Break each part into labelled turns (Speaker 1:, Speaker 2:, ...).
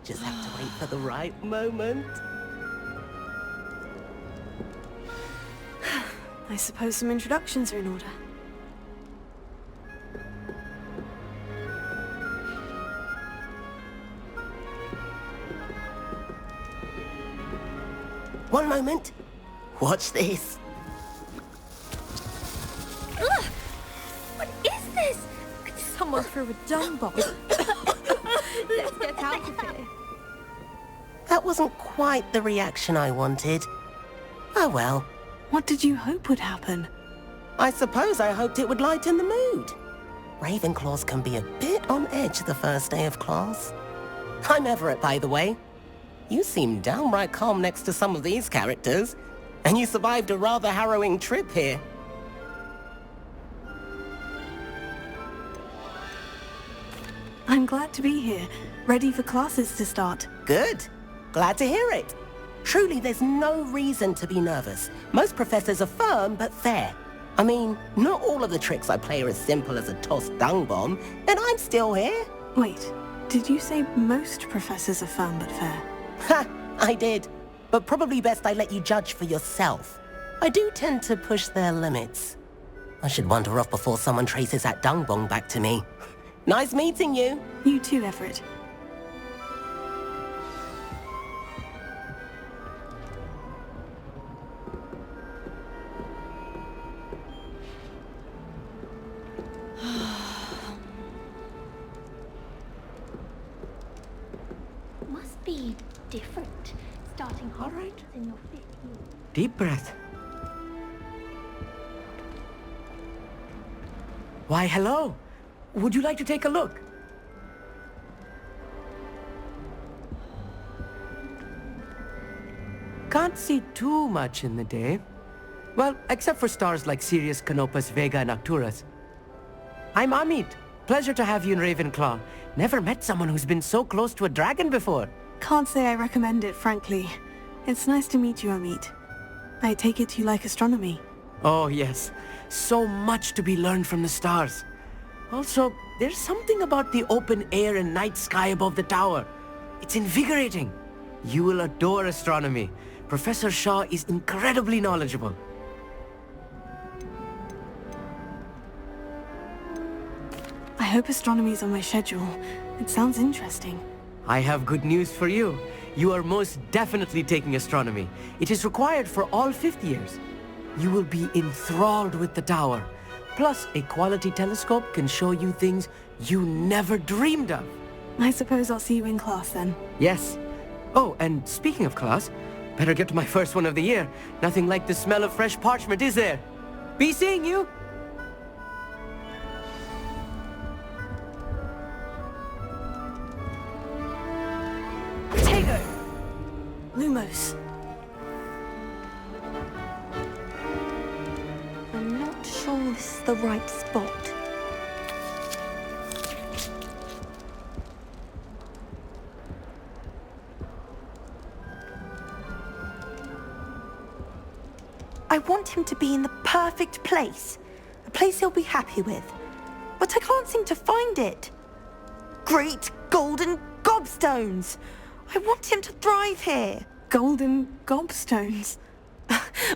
Speaker 1: Just have to wait for the right moment.
Speaker 2: I suppose some introductions are in order.
Speaker 1: One moment. Watch this.
Speaker 3: Ugh! What is this?
Speaker 2: Someone threw a dung bomb.
Speaker 3: Let's get out of here.
Speaker 1: That wasn't quite the reaction I wanted. Oh well.
Speaker 2: What did you hope would happen?
Speaker 1: I suppose I hoped it would lighten the mood. Ravenclaws can be a bit on edge the first day of class. I'm Everett, by the way. You seem downright calm next to some of these characters, and you survived a rather harrowing trip here.
Speaker 2: I'm glad to be here, ready for classes to start.
Speaker 1: Good. Glad to hear it. Truly, there's no reason to be nervous. Most professors are firm but fair. I mean, not all of the tricks I play are as simple as a tossed dung bomb, and I'm still here.
Speaker 2: Wait, did you say most professors are firm but fair?
Speaker 1: Ha! I did. But probably best I let you judge for yourself. I do tend to push their limits. I should wander off before someone traces that dung bomb back to me. Nice meeting you.
Speaker 2: You too, Everett.
Speaker 3: Must be different. Starting Hogwarts in your 5th year.
Speaker 4: Deep breath. Why, hello. Would you like to take a look? Can't see too much in the day. Well, except for stars like Sirius, Canopus, Vega, and Arcturus. I'm Amit. Pleasure to have you in Ravenclaw. Never met someone who's been so close to a dragon before.
Speaker 2: Can't say I recommend it, frankly. It's nice to meet you, Amit. I take it you like astronomy.
Speaker 4: Oh, yes. So much to be learned from the stars. Also, there's something about the open air and night sky above the tower. It's invigorating. You will adore astronomy. Professor Shaw is incredibly knowledgeable.
Speaker 2: I hope astronomy's on my schedule. It sounds interesting.
Speaker 4: I have good news for you. You are most definitely taking astronomy. It is required for all 5th years. You will be enthralled with the tower. Plus, a quality telescope can show you things you never dreamed of.
Speaker 2: I suppose I'll see you in class then.
Speaker 4: Yes. Oh, and speaking of class, better get to my first one of the year. Nothing like the smell of fresh parchment, is there? Be seeing you!
Speaker 2: Potato! Lumos.
Speaker 3: I'm not sure this is the right spot.
Speaker 5: I want him to be in the perfect place. A place he'll be happy with. But I can't seem to find it. Great golden gobstones! I want him to thrive here.
Speaker 2: Golden gobstones.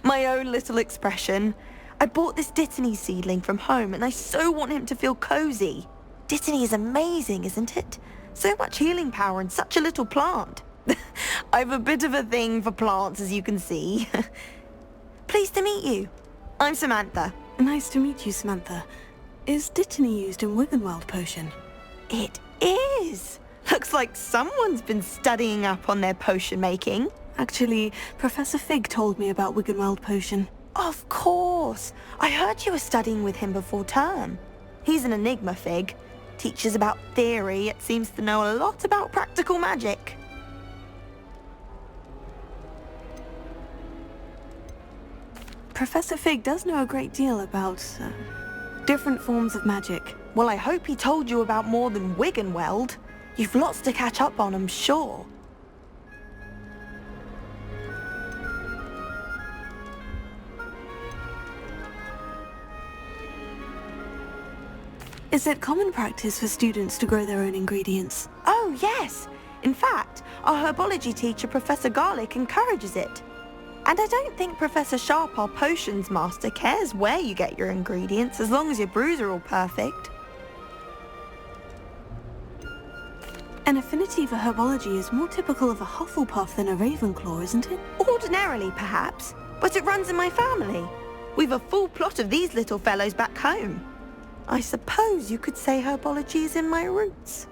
Speaker 5: My own little expression. I bought this Dittany seedling from home and I so want him to feel cozy. Dittany is amazing, isn't it? So much healing power in such a little plant. I've a bit of a thing for plants, as you can see. Pleased to meet you. I'm Samantha.
Speaker 2: Nice to meet you, Samantha. Is Dittany used in Wiggenweld potion?
Speaker 5: It is. Looks like someone's been studying up on their potion making.
Speaker 2: Actually, Professor Fig told me about Wiggenweld potion.
Speaker 5: Of course. I heard you were studying with him before term. He's an enigma, Fig. Teaches about theory, yet seems to know a lot about practical magic.
Speaker 2: Professor Fig does know a great deal about different forms of magic.
Speaker 5: Well, I hope he told you about more than Wiggenweld. You've lots to catch up on, I'm sure.
Speaker 2: Is it common practice for students to grow their own ingredients?
Speaker 5: Oh, yes. In fact, our herbology teacher, Professor Garlick, encourages it. And I don't think Professor Sharp, our potions master, cares where you get your ingredients as long as your brews are all perfect.
Speaker 2: An affinity for herbology is more typical of a Hufflepuff than a Ravenclaw, isn't it?
Speaker 5: Ordinarily, perhaps, but it runs in my family. We've a full plot of these little fellows back home. I suppose you could say herbology is in my roots.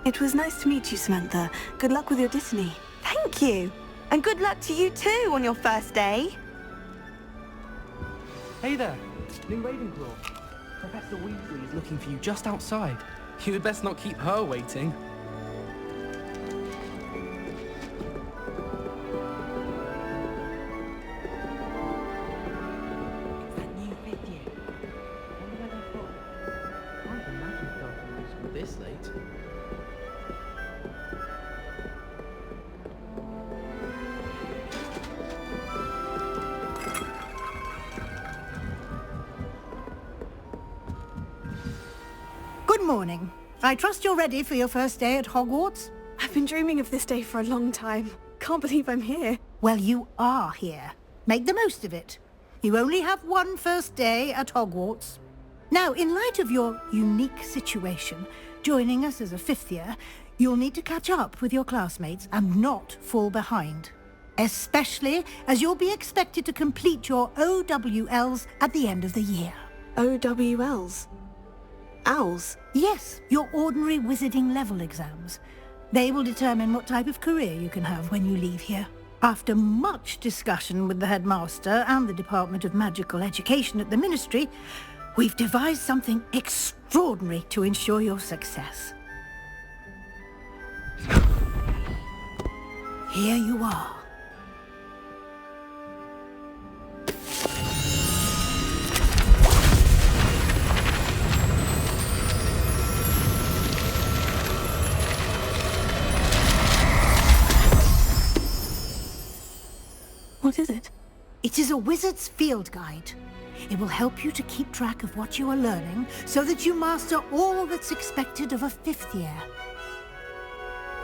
Speaker 2: It was nice to meet you, Samantha. Good luck with your Dittany.
Speaker 5: Thank you. And good luck to you too on your first day.
Speaker 6: Hey there, new Ravenclaw. Professor Weasley is looking for you just outside. You had best not keep her waiting. It's that new fifth year. Wonder where they've got. Can't imagine starting new school this late.
Speaker 7: Good morning. I trust you're ready for your first day at Hogwarts?
Speaker 2: I've been dreaming of this day for a long time. Can't believe I'm here.
Speaker 7: Well, you are here. Make the most of it. You only have one first day at Hogwarts. Now, in light of your unique situation, joining us as a fifth year, you'll need to catch up with your classmates and not fall behind. Especially as you'll be expected to complete your OWLs at the end of the year.
Speaker 2: OWLs? Owls?
Speaker 7: Yes, your ordinary wizarding level exams. They will determine what type of career you can have when you leave here. After much discussion with the headmaster and the Department of Magical Education at the Ministry, we've devised something extraordinary to ensure your success. Here you are.
Speaker 2: What is it?
Speaker 7: It is a wizard's field guide. It will help you to keep track of what you are learning so that you master all that's expected of a fifth year.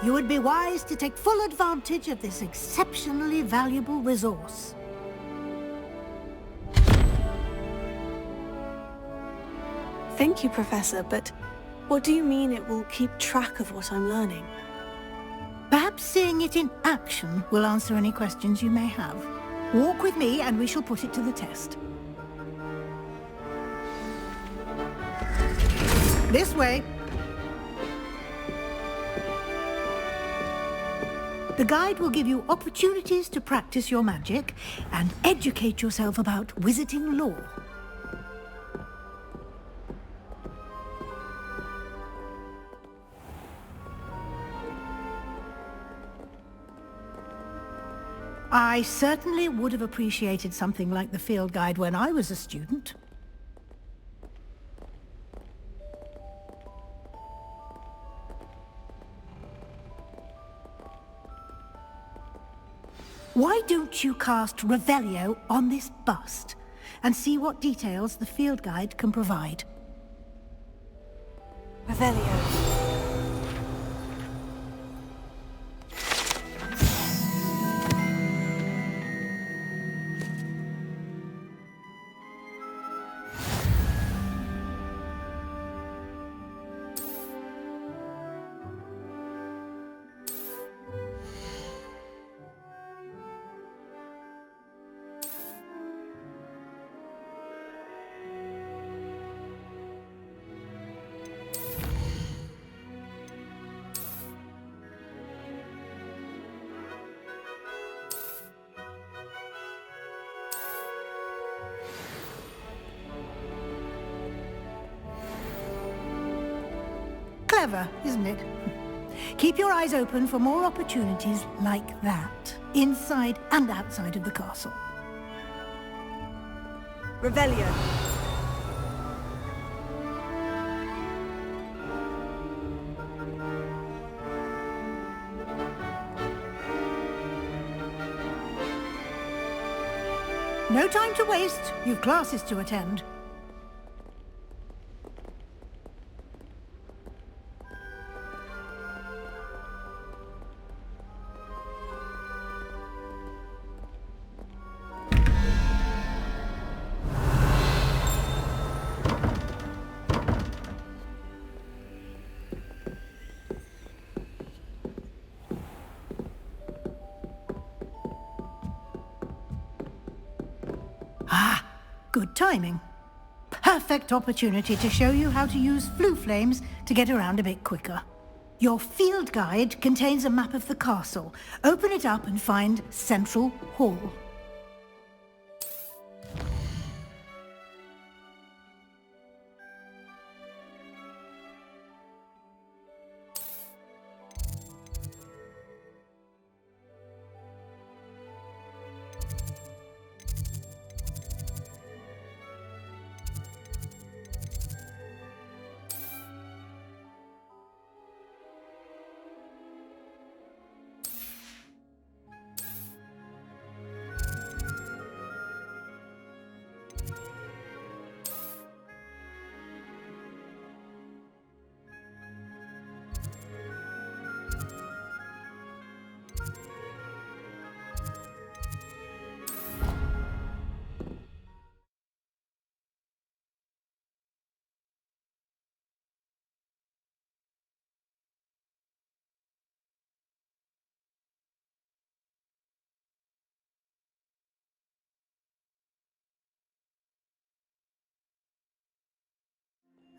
Speaker 7: You would be wise to take full advantage of this exceptionally valuable resource.
Speaker 2: Thank you, Professor, but what do you mean it will keep track of what I'm learning?
Speaker 7: Perhaps seeing it in action will answer any questions you may have. Walk with me and we shall put it to the test. This way. The guide will give you opportunities to practice your magic and educate yourself about wizarding lore. I certainly would have appreciated something like the field guide when I was a student. Why don't you cast Revelio on this bust and see what details the field guide can provide?
Speaker 2: Revelio.
Speaker 7: Clever, isn't it? Keep your eyes open for more opportunities like that, inside and outside of the castle.
Speaker 2: Revelio.
Speaker 7: No time to waste. You've classes to attend. Ah, good timing. Perfect opportunity to show you how to use flue flames to get around a bit quicker. Your field guide contains a map of the castle. Open it up and find Central Hall.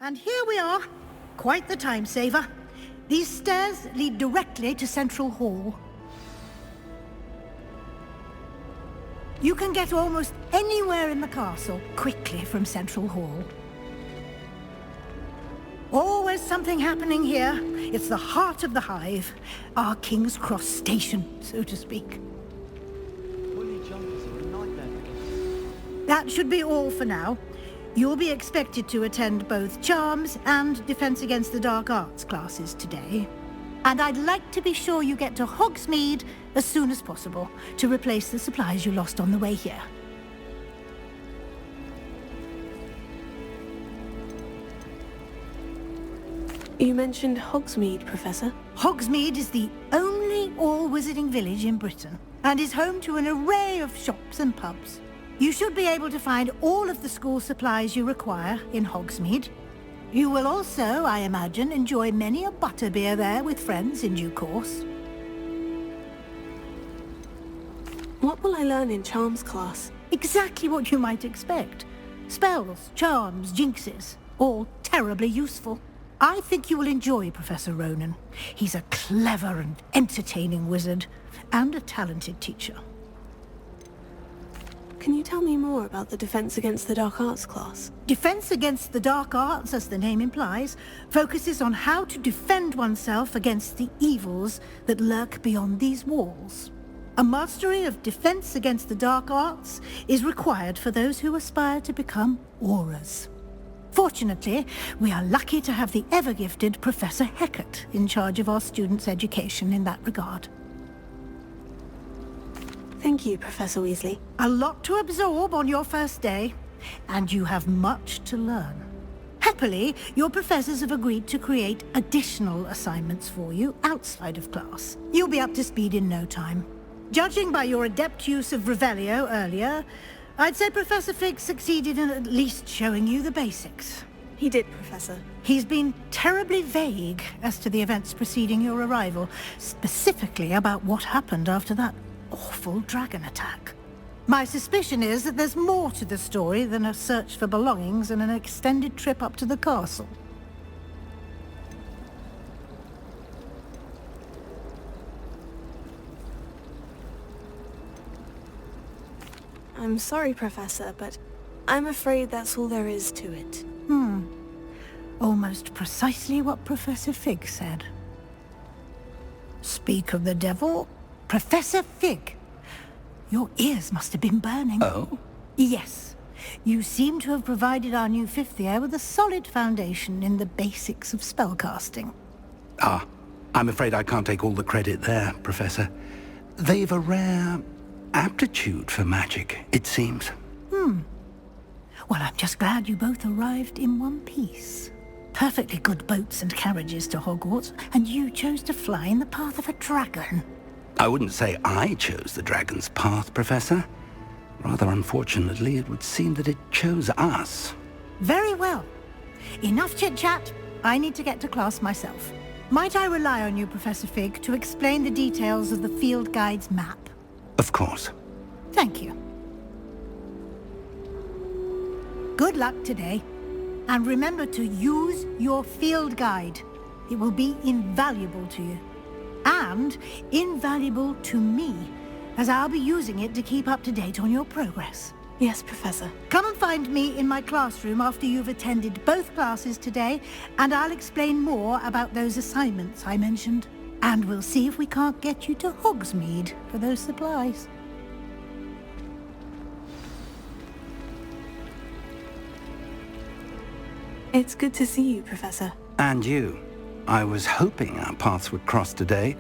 Speaker 7: And here we are. Quite the time saver. These stairs lead directly to Central Hall. You can get almost anywhere in the castle quickly from Central Hall. Always something happening here. It's the heart of the hive. Our King's Cross station, so to speak.
Speaker 6: Woolly jumpers are a nightmare.
Speaker 7: That should be all for now. You'll be expected to attend both Charms and Defense Against the Dark Arts classes today. And I'd like to be sure you get to Hogsmeade as soon as possible to replace the supplies you lost on the way here.
Speaker 2: You mentioned Hogsmeade, Professor.
Speaker 7: Hogsmeade is the only all-wizarding village in Britain and is home to an array of shops and pubs. You should be able to find all of the school supplies you require in Hogsmeade. You will also, I imagine, enjoy many a butterbeer there with friends in due course.
Speaker 2: What will I learn in Charms class?
Speaker 7: Exactly what you might expect. Spells, charms, jinxes, all terribly useful. I think you will enjoy Professor Ronan. He's a clever and entertaining wizard, and a talented teacher.
Speaker 2: Can you tell me more about the Defense Against the Dark Arts class?
Speaker 7: Defense Against the Dark Arts, as the name implies, focuses on how to defend oneself against the evils that lurk beyond these walls. A mastery of Defense Against the Dark Arts is required for those who aspire to become auras. Fortunately, we are lucky to have the ever-gifted Professor Hecat in charge of our students' education in that regard.
Speaker 2: Thank you, Professor Weasley.
Speaker 7: A lot to absorb on your first day, and you have much to learn. Happily, your professors have agreed to create additional assignments for you outside of class. You'll be up to speed in no time. Judging by your adept use of Revelio earlier, I'd say Professor Fig succeeded in at least showing you the basics.
Speaker 2: He did, Professor.
Speaker 7: He's been terribly vague as to the events preceding your arrival, specifically about what happened after that awful dragon attack. My suspicion is that there's more to the story than a search for belongings and an extended trip up to the castle.
Speaker 2: I'm sorry, Professor, but I'm afraid that's all there is to it.
Speaker 7: Almost precisely what Professor Fig said. Speak of the devil, Professor Fig. Your ears must have been burning.
Speaker 8: Oh?
Speaker 7: Yes. You seem to have provided our new fifth year with a solid foundation in the basics of spellcasting.
Speaker 8: Ah, I'm afraid I can't take all the credit there, Professor. They've a rare aptitude for magic, it seems.
Speaker 7: Well, I'm just glad you both arrived in one piece. Perfectly good boats and carriages to Hogwarts, and you chose to fly in the path of a dragon.
Speaker 8: I wouldn't say I chose the dragon's path, Professor. Rather unfortunately, it would seem that it chose us.
Speaker 7: Very well. Enough chit-chat. I need to get to class myself. Might I rely on you, Professor Fig, to explain the details of the field guide's map?
Speaker 8: Of course.
Speaker 7: Thank you. Good luck today. And remember to use your field guide. It will be invaluable to you. And invaluable to me, as I'll be using it to keep up to date on your progress.
Speaker 2: Yes, Professor.
Speaker 7: Come and find me in my classroom after you've attended both classes today, and I'll explain more about those assignments I mentioned. And we'll see if we can't get you to Hogsmeade for those supplies.
Speaker 2: It's good to see you, Professor.
Speaker 8: And you. I was hoping our paths would cross today,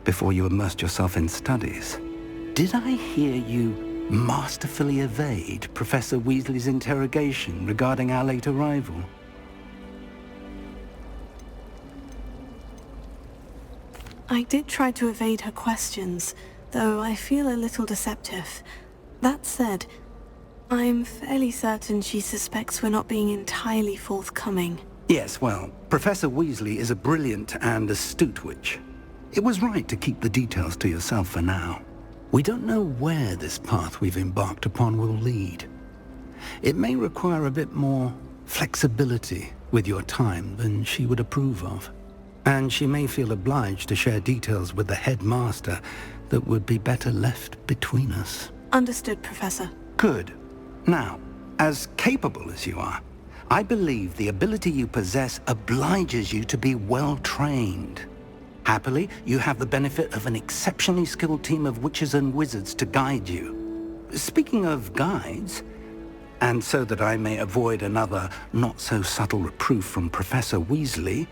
Speaker 8: before you immersed yourself in studies. Did I hear you masterfully evade Professor Weasley's interrogation regarding our late arrival?
Speaker 2: I did try to evade her questions, though I feel a little deceptive. That said, I'm fairly certain she suspects we're not being entirely forthcoming.
Speaker 8: Yes, well, Professor Weasley is a brilliant and astute witch. It was right to keep the details to yourself for now. We don't know where this path we've embarked upon will lead. It may require a bit more flexibility with your time than she would approve of. And she may feel obliged to share details with the headmaster that would be better left between us.
Speaker 2: Understood, Professor.
Speaker 8: Good. Now, as capable as you are, I believe the ability you possess obliges you to be well trained. Happily, you have the benefit of an exceptionally skilled team of witches and wizards to guide you. Speaking of guides, and so that I may avoid another not-so-subtle reproof from Professor Weasley,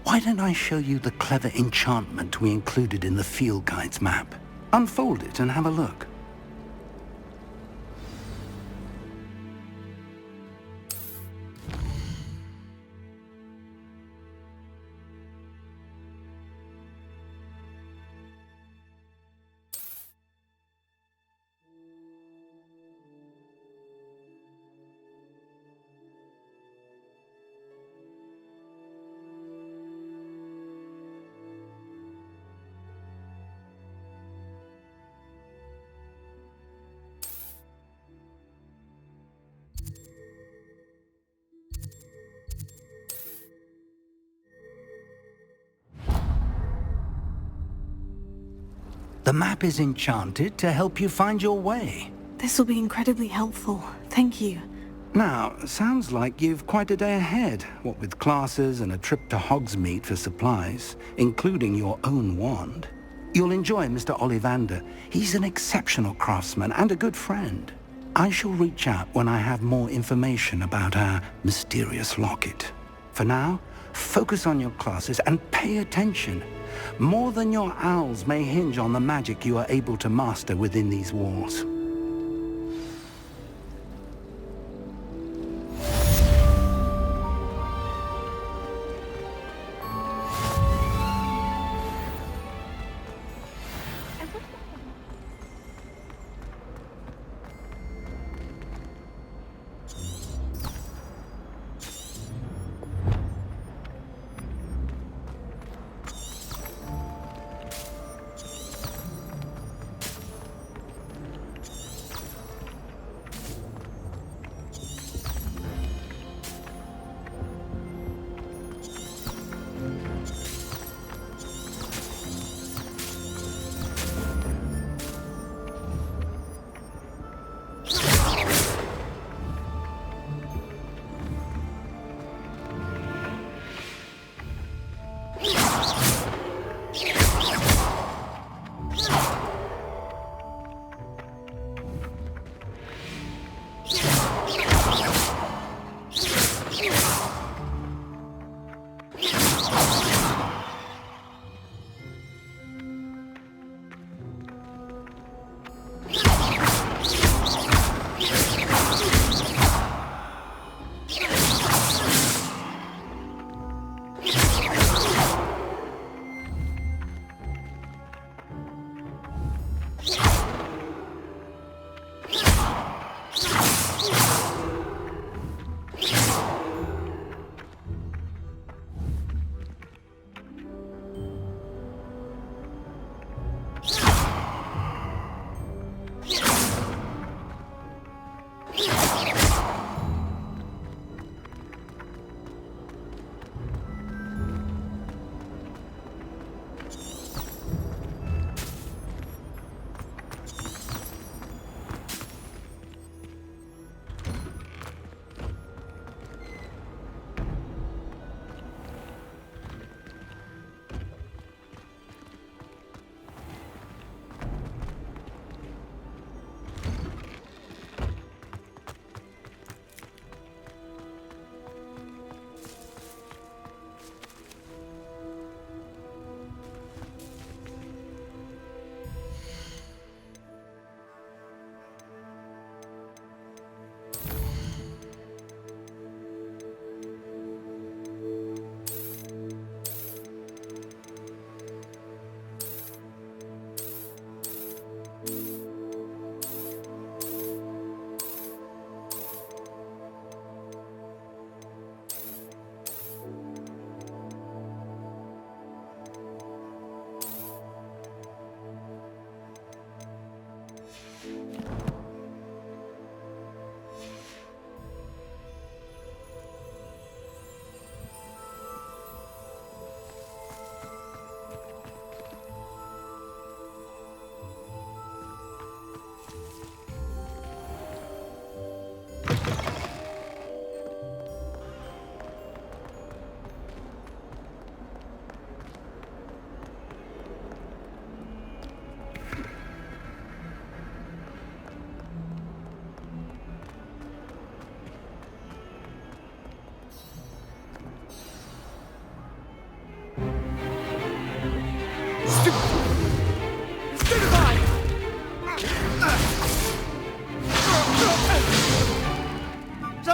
Speaker 8: why don't I show you the clever enchantment we included in the field guide's map? Unfold it and have a look. The map is enchanted to help you find your way.
Speaker 2: This will be incredibly helpful. Thank you.
Speaker 8: Now, sounds like you've quite a day ahead, what with classes and a trip to Hogsmeade for supplies, including your own wand. You'll enjoy Mr. Ollivander. He's an exceptional craftsman and a good friend. I shall reach out when I have more information about our mysterious locket. For now, focus on your classes and pay attention. More than your owls may hinge on the magic you are able to master within these walls.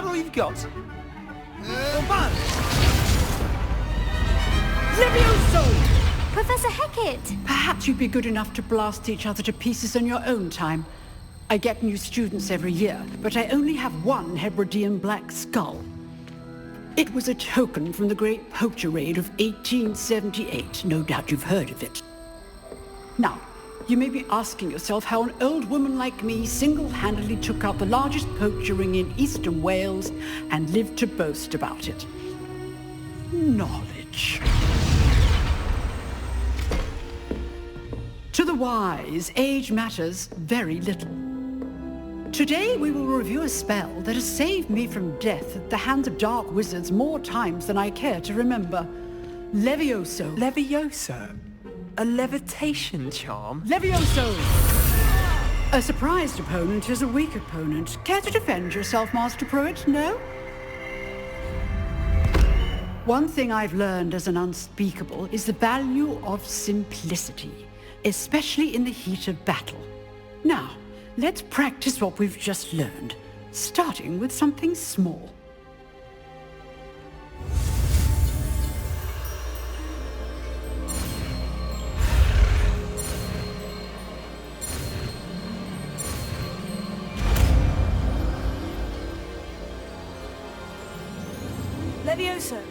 Speaker 4: that all you've got?
Speaker 9: Levioso!
Speaker 3: Professor Hecat!
Speaker 9: Perhaps you'd be good enough to blast each other to pieces on your own time. I get new students every year, but I only have one Hebridean black skull. It was a token from the Great Poacher Raid of 1878. No doubt you've heard of it. Now, you may be asking yourself how an old woman like me single-handedly took out the largest poacher ring in eastern Wales and lived to boast about it. Knowledge. To the wise, age matters very little. Today we will review a spell that has saved me from death at the hands of dark wizards more times than I care to remember. Levioso.
Speaker 4: Levioso? A levitation charm?
Speaker 9: Levioso! A surprised opponent is a weak opponent. Care to defend yourself, Master Pruitt? No? One thing I've learned as an unspeakable is the value of simplicity, especially in the heat of battle. Now, let's practice what we've just learned, starting with something small.
Speaker 2: Levioso.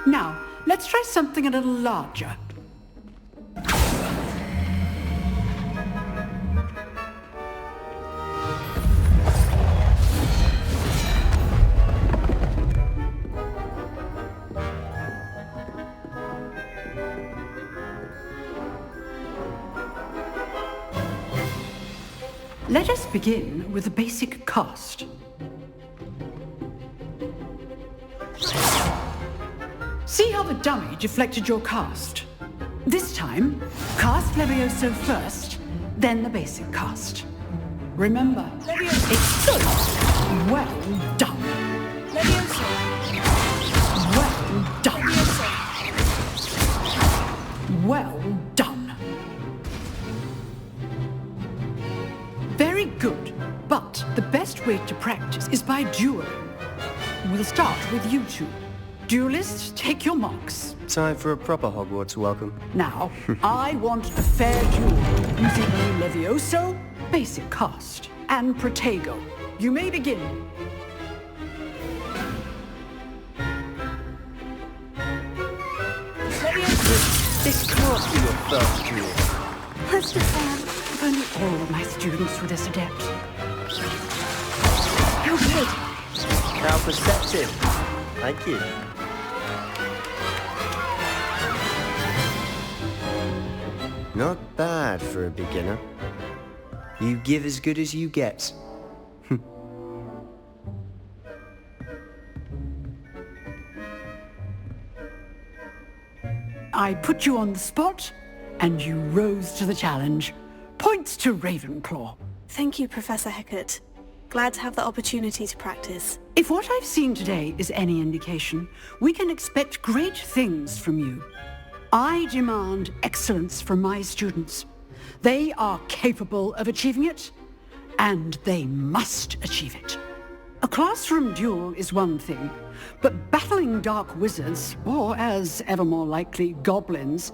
Speaker 9: Now, let's try something a little larger. Let us begin with the basic cast. See how the dummy deflected your cast? This time, cast Levioso first, then the basic cast. Remember, it's good. Well done.
Speaker 2: Levioso.
Speaker 9: Well done. Well done. Very good, but the best way to practice is by dueling. We'll start with you two. Duelists, take your marks.
Speaker 10: Time for a proper Hogwarts welcome.
Speaker 9: Now, I want a fair duel using Levioso, basic cast, and Protego. You may begin.
Speaker 10: This can't be your first duel.
Speaker 3: Mr. Sam.
Speaker 9: If only all of my students were this adept. How good.
Speaker 10: How perceptive. Thank you. Not bad for a beginner. You give as good as you get.
Speaker 9: I put you on the spot, and you rose to the challenge. Points to Ravenclaw.
Speaker 2: Thank you, Professor Hecat. Glad to have the opportunity to practice.
Speaker 9: If what I've seen today is any indication, we can expect great things from you. I demand excellence from my students. They are capable of achieving it, and they must achieve it. A classroom duel is one thing, but battling dark wizards, or as ever more likely, goblins,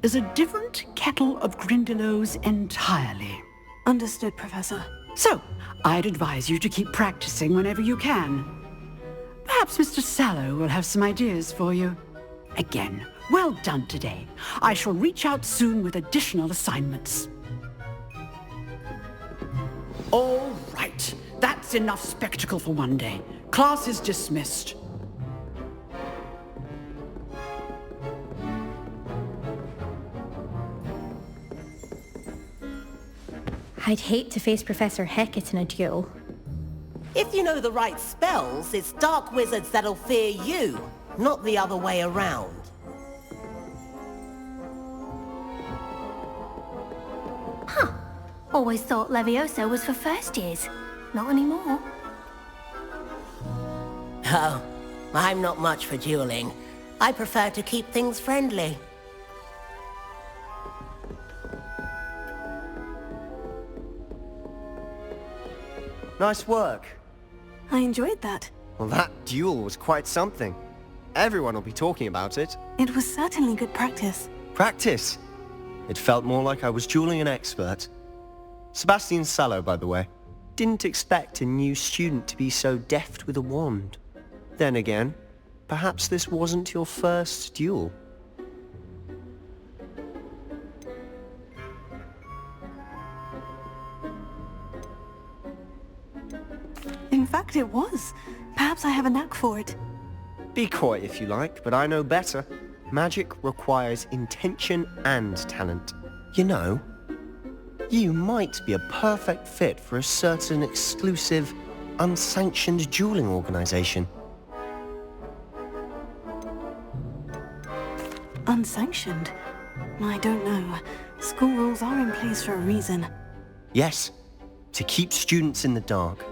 Speaker 9: is a different kettle of Grindylows entirely.
Speaker 2: Understood, Professor.
Speaker 9: So, I'd advise you to keep practicing whenever you can. Perhaps Mr. Sallow will have some ideas for you. Again, well done today. I shall reach out soon with additional assignments. All right. That's enough spectacle for one day. Class is dismissed.
Speaker 3: I'd hate to face Professor Hecat in a duel.
Speaker 1: If you know the right spells, it's dark wizards that'll fear you, not the other way around.
Speaker 3: Huh. Always thought Levioso was for first years. Not anymore.
Speaker 1: Oh, I'm not much for dueling. I prefer to keep things friendly.
Speaker 10: Nice work.
Speaker 2: I enjoyed that.
Speaker 10: Well, that duel was quite something. Everyone will be talking about it.
Speaker 2: It was certainly good practice.
Speaker 10: Practice? It felt more like I was dueling an expert. Sebastian Sallow, by the way. Didn't expect a new student to be so deft with a wand. Then again, perhaps this wasn't your first duel.
Speaker 2: In fact, it was. Perhaps I have a knack for it.
Speaker 10: Be coy if you like, but I know better. Magic requires intention and talent. You know, you might be a perfect fit for a certain exclusive, unsanctioned dueling organization.
Speaker 2: Unsanctioned? I don't know. School rules are in place for a reason.
Speaker 10: Yes, to keep students in the dark.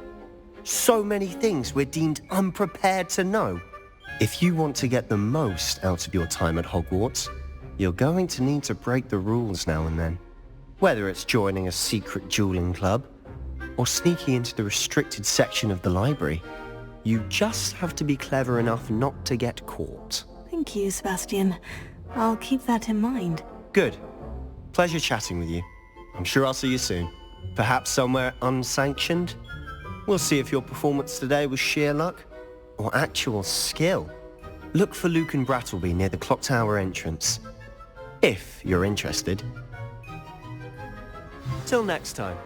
Speaker 10: So many things we're deemed unprepared to know. If you want to get the most out of your time at Hogwarts, you're going to need to break the rules now and then. Whether it's joining a secret dueling club, or sneaking into the restricted section of the library, you just have to be clever enough not to get caught.
Speaker 2: Thank you, Sebastian. I'll keep that in mind.
Speaker 10: Good. Pleasure chatting with you. I'm sure I'll see you soon. Perhaps somewhere unsanctioned? We'll see if your performance today was sheer luck or actual skill. Look for Luke and Brattleby near the clock tower entrance, if you're interested. Till next time.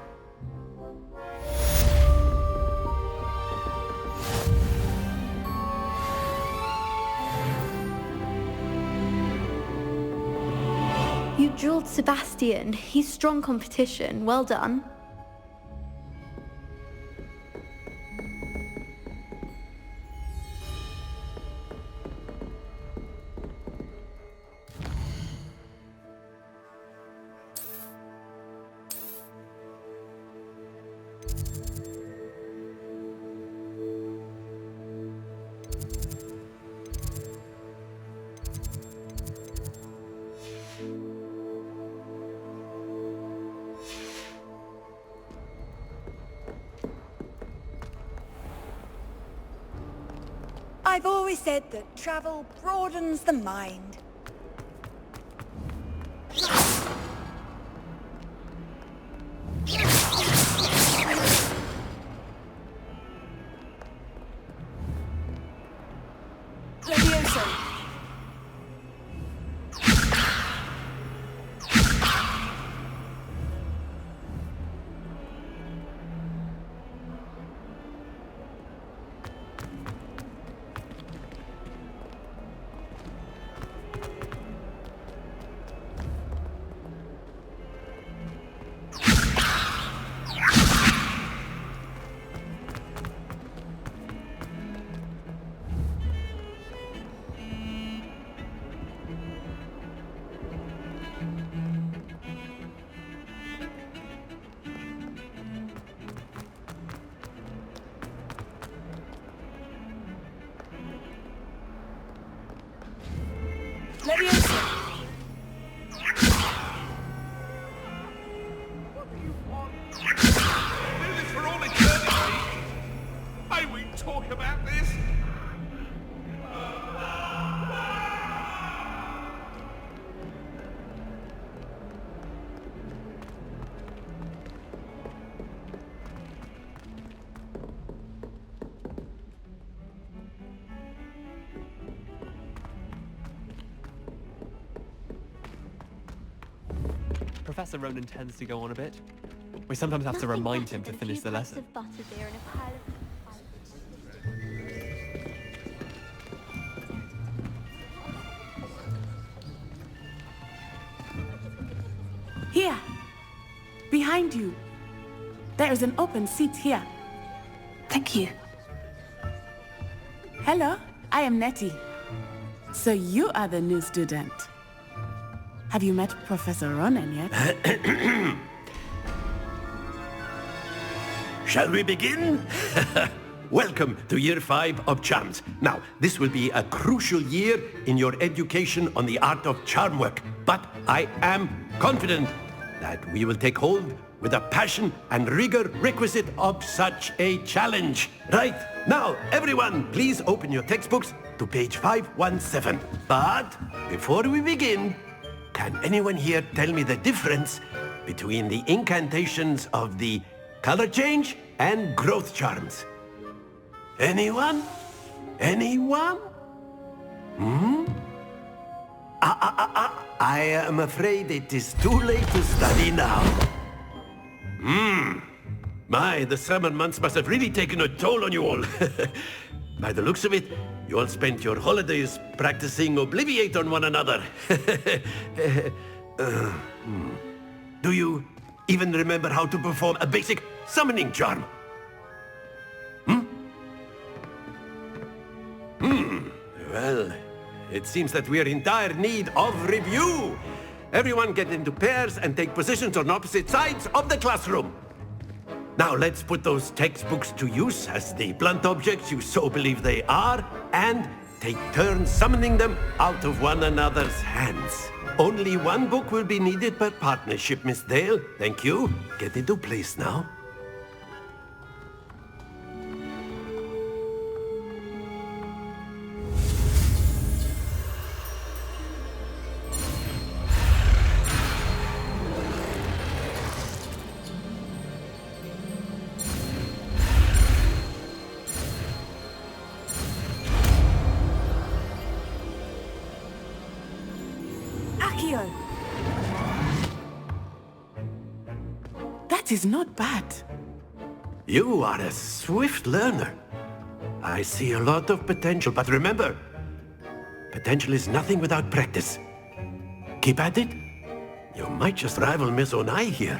Speaker 11: You drilled Sebastian. He's strong competition. Well done.
Speaker 12: I've always said that travel broadens the mind. Levioso. Levioso.
Speaker 13: What do you want? Do this for all eternity? I won't talk about this.
Speaker 14: Professor Ronan tends to go on a bit. We sometimes have to remind him to finish the lesson.
Speaker 15: Here! Behind you! There is an open seat here.
Speaker 2: Thank you.
Speaker 15: Hello, I am Nettie. So you are the new student. Have you met Professor Ronan yet?
Speaker 16: Shall we begin? Welcome to Year 5 of Charms. Now, this will be a crucial year in your education on the art of charm work, but I am confident that we will take hold with the passion and rigor requisite of such a challenge. Right, now, everyone, please open your textbooks to page 517. But before we begin, can anyone here tell me the difference between the incantations of the color change and growth charms? Anyone? Anyone? I am afraid it is too late to study now. My, the summer months must have really taken a toll on you all. By the looks of it, you all spent your holidays practicing Obliviate on one another. Do you even remember how to perform a basic summoning charm? Well, it seems that we are in dire need of review. Everyone get into pairs and take positions on opposite sides of the classroom. Now let's put those textbooks to use as the blunt objects you so believe they are, and take turns summoning them out of one another's hands. Only one book will be needed per partnership, Miss Dale. Thank you. Get into place now.
Speaker 15: That is not bad.
Speaker 16: You are a swift learner. I see a lot of potential, but remember, potential is nothing without practice. Keep at it. You might just rival Miss Onai here.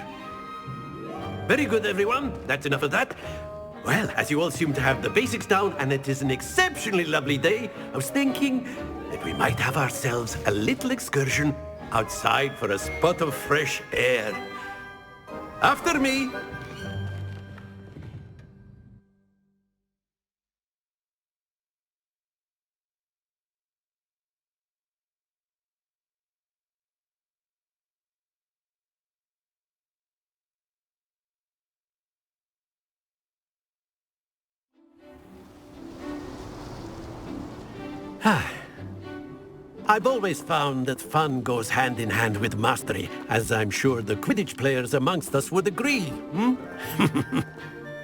Speaker 16: Very good, everyone. That's enough of that. Well, as you all seem to have the basics down, and it is an exceptionally lovely day, I was thinking that we might have ourselves a little excursion outside for a spot of fresh air. After me. I've always found that fun goes hand in hand with mastery, as I'm sure the Quidditch players amongst us would agree,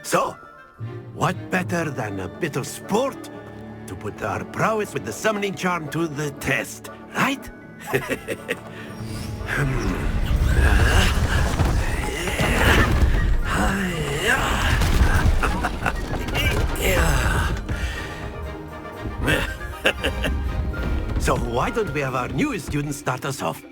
Speaker 16: So, what better than a bit of sport to put our prowess with the summoning charm to the test, right? So why don't we have our newest student start us off?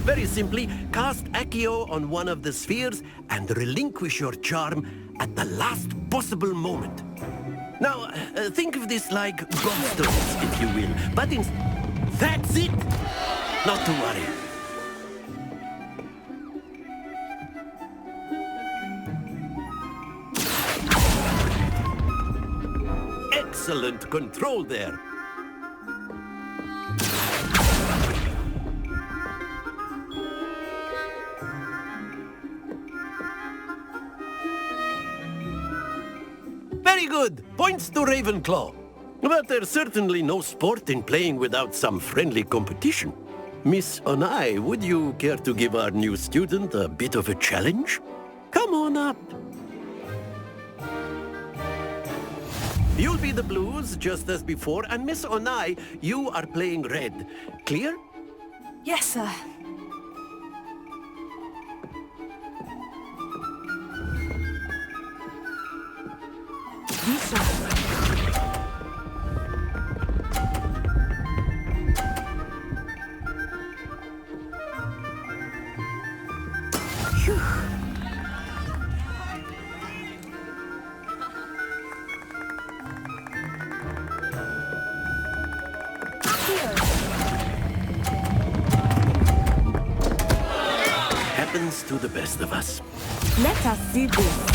Speaker 16: Very simply, cast Accio on one of the spheres and relinquish your charm at the last possible moment. Now, think of this like gobstones, if you will. But that's it! Not to worry. Excellent control there. Very good. Points to Ravenclaw. But there's certainly no sport in playing without some friendly competition. Miss Onai, would you care to give our new student a bit of a challenge? Come on up. You'll be the blues, just as before, and Miss Onai, you are playing red. Clear?
Speaker 12: Yes, sir.
Speaker 16: Happens to the best of us.
Speaker 12: Let us see this.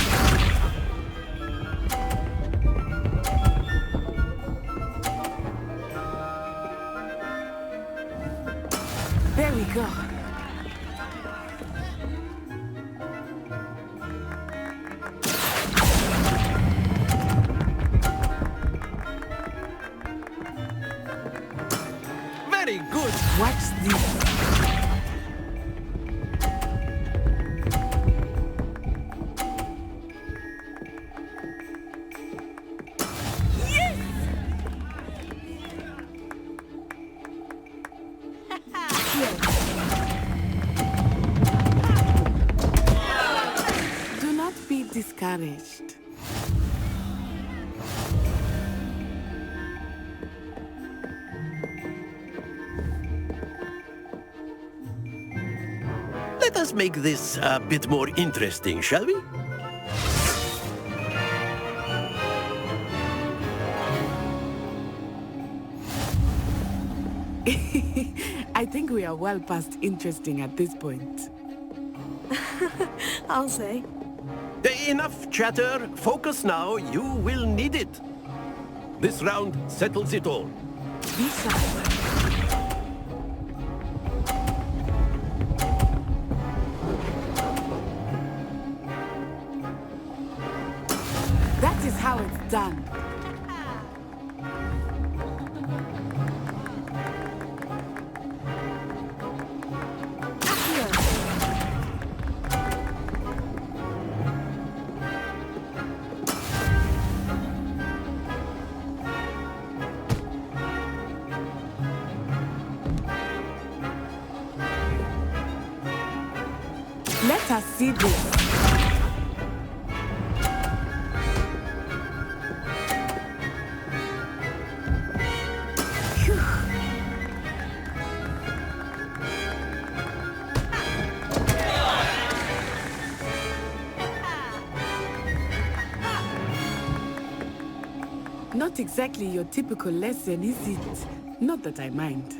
Speaker 15: go.
Speaker 16: Very good.
Speaker 15: Watch this. Do not be discouraged.
Speaker 16: Let us make this a bit more interesting, shall we?
Speaker 15: I think we are well past interesting at this point.
Speaker 2: I'll say.
Speaker 16: Enough chatter. Focus now. You will need it. This round settles it all.
Speaker 15: Be sharp. That is how it's done. Let us see this. Not exactly your typical lesson, is it? Not that I mind.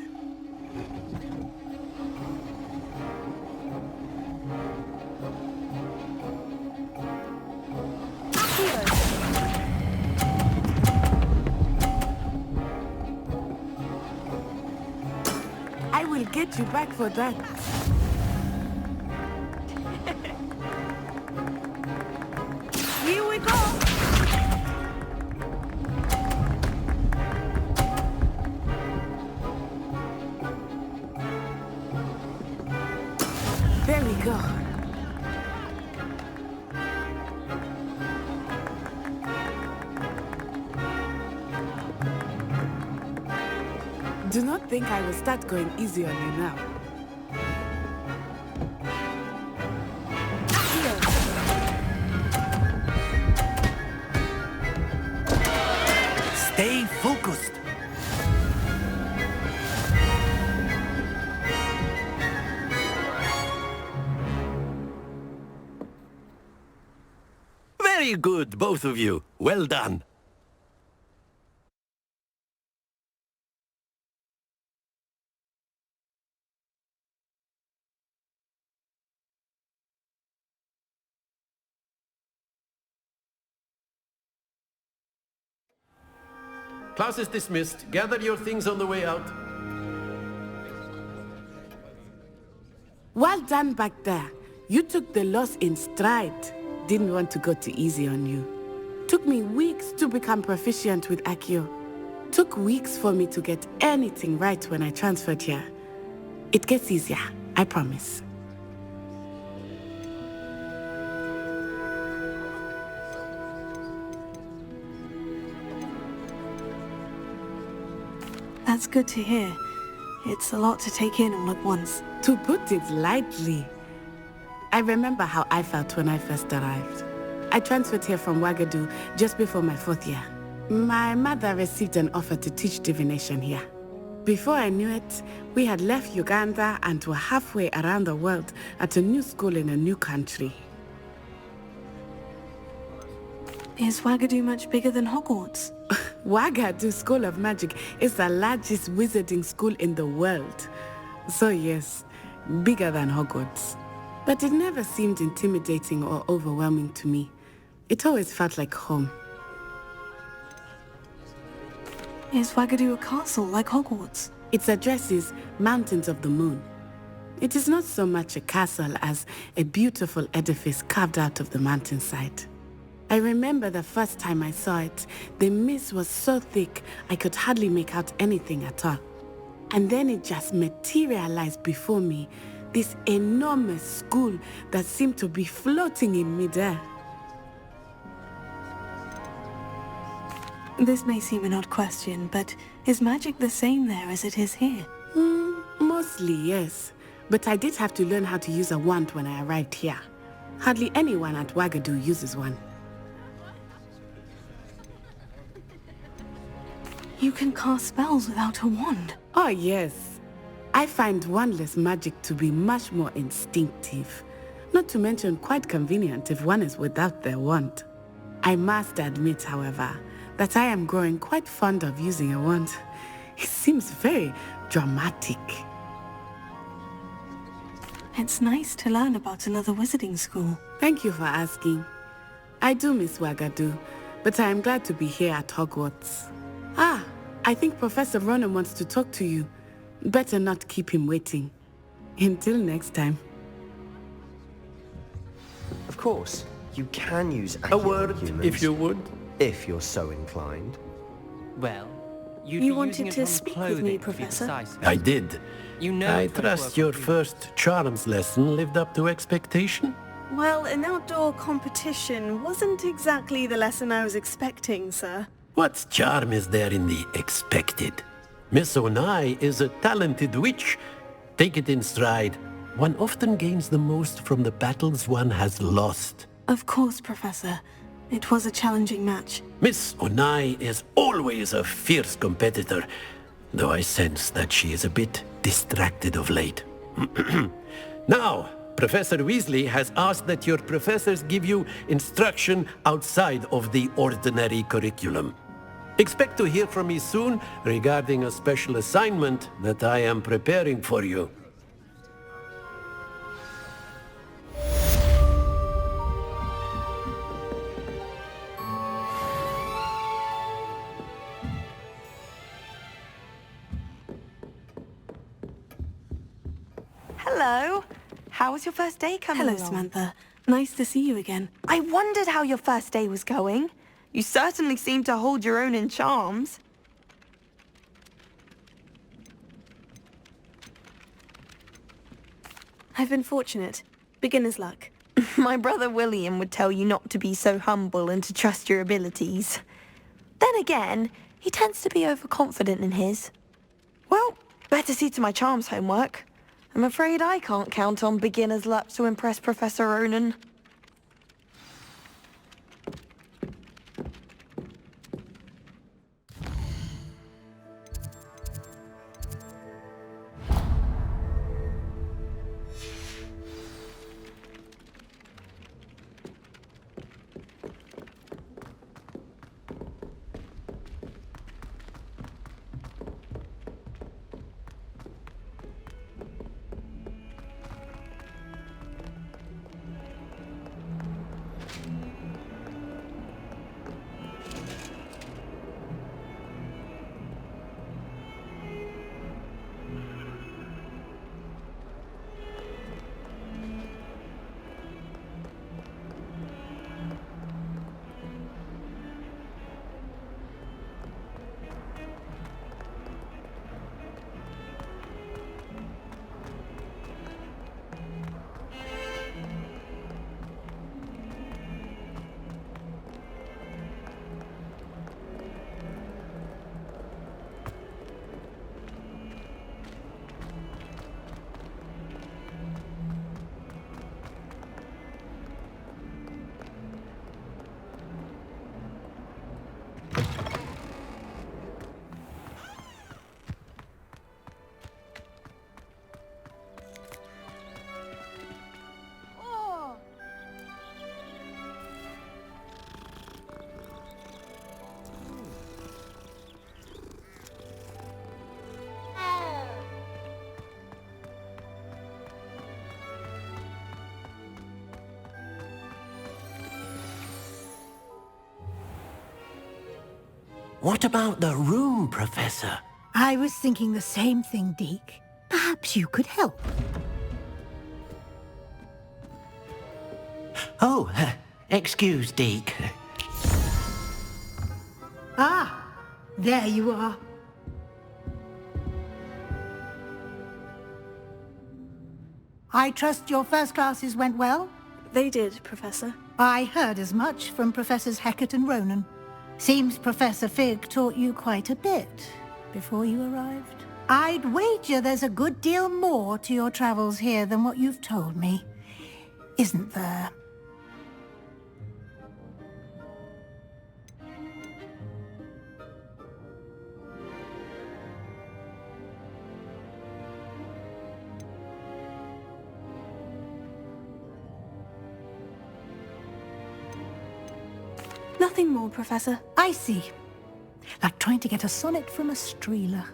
Speaker 15: I will get you back for that. Here we go. There we go. Do not think I will start going easy on you now.
Speaker 16: Stay focused. Very good, both of you. Well done. Class is dismissed. Gather your things on the way out.
Speaker 15: Well done back there. You took the loss in stride. Didn't want to go too easy on you. Took me weeks to become proficient with Accio. Took weeks for me to get anything right when I transferred here. It gets easier, I promise.
Speaker 2: That's good to hear. It's a lot to take in all at once.
Speaker 15: To put it lightly, I remember how I felt when I first arrived. I transferred here from Wagadu just before my 4th year. My mother received an offer to teach divination here. Before I knew it, we had left Uganda and were halfway around the world at a new school in a new country.
Speaker 2: Is Wagadu much bigger than Hogwarts?
Speaker 15: Wagadu School of Magic is the largest wizarding school in the world. So yes, bigger than Hogwarts. But it never seemed intimidating or overwhelming to me. It always felt like home.
Speaker 2: Is Wagadu a castle like Hogwarts?
Speaker 15: Its address is Mountains of the Moon. It is not so much a castle as a beautiful edifice carved out of the mountainside. I remember the first time I saw it, the mist was so thick I could hardly make out anything at all. And then it just materialized before me, this enormous school that seemed to be floating in midair.
Speaker 2: This may seem an odd question, but is magic the same there as it is here?
Speaker 15: Mostly, yes. But I did have to learn how to use a wand when I arrived here. Hardly anyone at Wagadu uses one.
Speaker 2: You can cast spells without a wand?
Speaker 15: Oh, yes. I find wandless magic to be much more instinctive. Not to mention quite convenient if one is without their wand. I must admit, however, that I am growing quite fond of using a wand. It seems very dramatic.
Speaker 2: It's nice to learn about another wizarding school.
Speaker 15: Thank you for asking. I do miss Wagadu, but I am glad to be here at Hogwarts. Ah, I think Professor Ronan wants to talk to you. Better not keep him waiting. Until next time.
Speaker 10: Of course, you can use
Speaker 16: A word,
Speaker 10: humans,
Speaker 16: if you would.
Speaker 10: if you're so inclined.
Speaker 14: Well,
Speaker 2: You wanted to speak with me, Professor?
Speaker 16: I did.
Speaker 14: You know
Speaker 16: I
Speaker 14: it won't
Speaker 16: trust
Speaker 14: work
Speaker 16: your
Speaker 14: with you.
Speaker 16: first charms lesson lived up to expectation.
Speaker 2: Well, an outdoor competition wasn't exactly the lesson I was expecting, sir.
Speaker 16: What charm is there in the expected? Miss Onai is a talented witch. Take it in stride. One often gains the most from the battles one has lost.
Speaker 2: Of course, Professor. It was a challenging match.
Speaker 16: Miss Onai is always a fierce competitor, though I sense that she is a bit distracted of late. Now, Professor Weasley has asked that your professors give you instruction outside of the ordinary curriculum. Expect to hear from me soon regarding a special assignment that I am preparing for you.
Speaker 5: Hello. How was your first day coming
Speaker 2: Hello,
Speaker 5: along?
Speaker 2: Samantha. Nice to see you again.
Speaker 5: I wondered how your first day was going. You certainly seem to hold your own in charms.
Speaker 2: I've been fortunate. Beginner's luck.
Speaker 5: My brother William would tell you not to be so humble and to trust your abilities. Then again, he tends to be overconfident in his. Well, better see to my charms homework. I'm afraid I can't count on beginner's luck to impress Professor Ronan.
Speaker 16: What about the room, Professor?
Speaker 7: I was thinking the same thing, Deke. Perhaps you could help.
Speaker 16: Oh, excuse, Deke.
Speaker 7: Ah, there you are. I trust your first classes went well?
Speaker 2: They did, Professor.
Speaker 7: I heard as much from Professors Hecat and Ronan. Seems Professor Fig taught you quite a bit before you arrived. I'd wager there's a good deal more to your travels here than what you've told me, isn't there?
Speaker 2: Nothing more, Professor.
Speaker 7: I see. Like trying to get a sonnet from a streeler.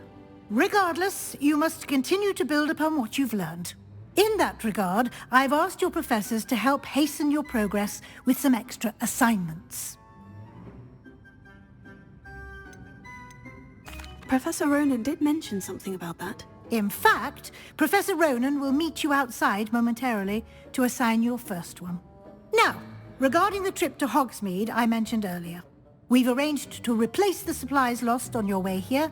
Speaker 7: Regardless, you must continue to build upon what you've learned. In that regard, I've asked your professors to help hasten your progress with some extra assignments.
Speaker 2: Professor Ronan did mention something about that.
Speaker 7: In fact, Professor Ronan will meet you outside momentarily to assign your first one. Now, regarding the trip to Hogsmeade I mentioned earlier, we've arranged to replace the supplies lost on your way here,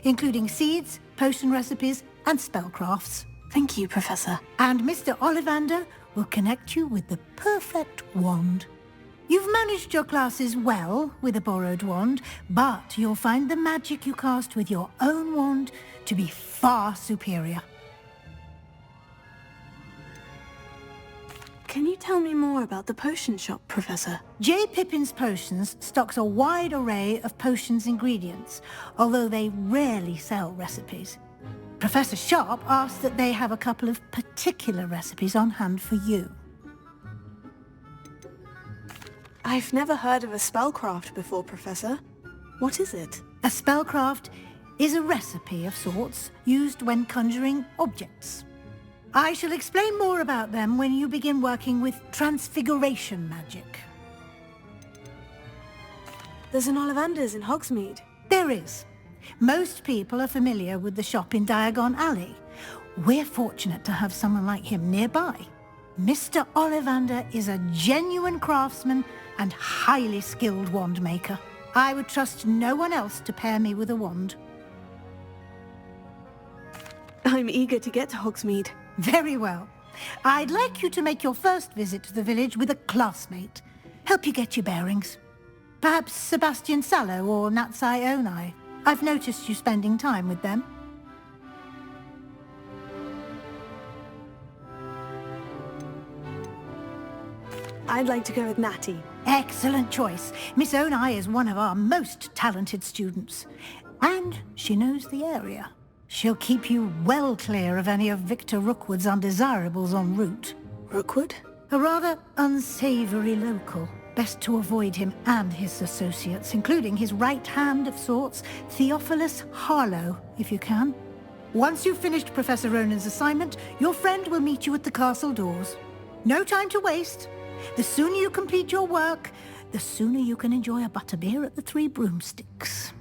Speaker 7: including seeds, potion recipes, and spellcrafts.
Speaker 2: Thank you, Professor.
Speaker 7: And Mr. Ollivander will connect you with the perfect wand. You've managed your classes well with a borrowed wand, but you'll find the magic you cast with your own wand to be far superior.
Speaker 2: Can you tell me more about the potion shop, Professor?
Speaker 7: J. Pippin's Potions stocks a wide array of potions ingredients, although they rarely sell recipes. Professor Sharp asks that they have a couple of particular recipes on hand for you.
Speaker 2: I've never heard of a spellcraft before, Professor. What is it?
Speaker 7: A spellcraft is a recipe of sorts used when conjuring objects. I shall explain more about them when you begin working with transfiguration magic.
Speaker 2: There's an Ollivander's in Hogsmeade.
Speaker 7: There is. Most people are familiar with the shop in Diagon Alley. We're fortunate to have someone like him nearby. Mr. Ollivander is a genuine craftsman and highly skilled wand maker. I would trust no one else to pair me with a wand.
Speaker 2: I'm eager to get to Hogsmeade.
Speaker 7: Very well. I'd like you to make your first visit to the village with a classmate. Help you get your bearings. Perhaps Sebastian Sallow or Natsai Onai. I've noticed you spending time with them.
Speaker 2: I'd like to go with Natty.
Speaker 7: Excellent choice. Miss Onai is one of our most talented students. And she knows the area. She'll keep you well clear of any of Victor Rookwood's undesirables en route.
Speaker 2: Rookwood?
Speaker 7: A rather unsavory local. Best to avoid him and his associates, including his right hand of sorts, Theophilus Harlow, if you can. Once you've finished Professor Ronan's assignment, your friend will meet you at the castle doors. No time to waste. The sooner you complete your work, the sooner you can enjoy a butterbeer at the Three Broomsticks.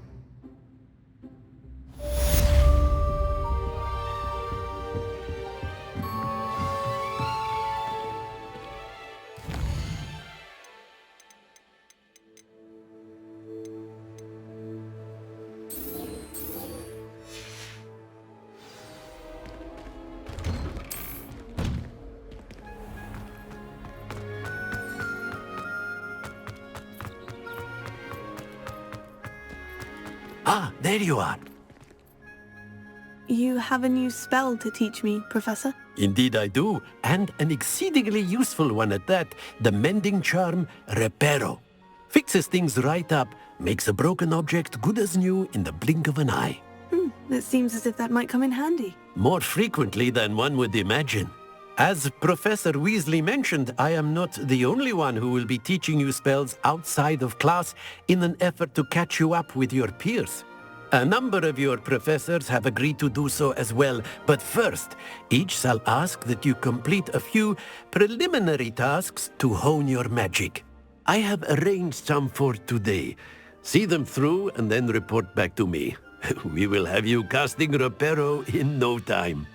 Speaker 16: Ah, there you are.
Speaker 2: You have a new spell to teach me, Professor?
Speaker 16: Indeed I do, and an exceedingly useful one at that, the mending charm Reparo. Fixes things right up, makes a broken object good as new in the blink of an eye.
Speaker 2: It seems as if that might come in handy.
Speaker 16: More frequently than one would imagine. As Professor Weasley mentioned, I am not the only one who will be teaching you spells outside of class in an effort to catch you up with your peers. A number of your professors have agreed to do so as well, but first, each shall ask that you complete a few preliminary tasks to hone your magic. I have arranged some for today. See them through and then report back to me. We will have you casting Reparo in no time.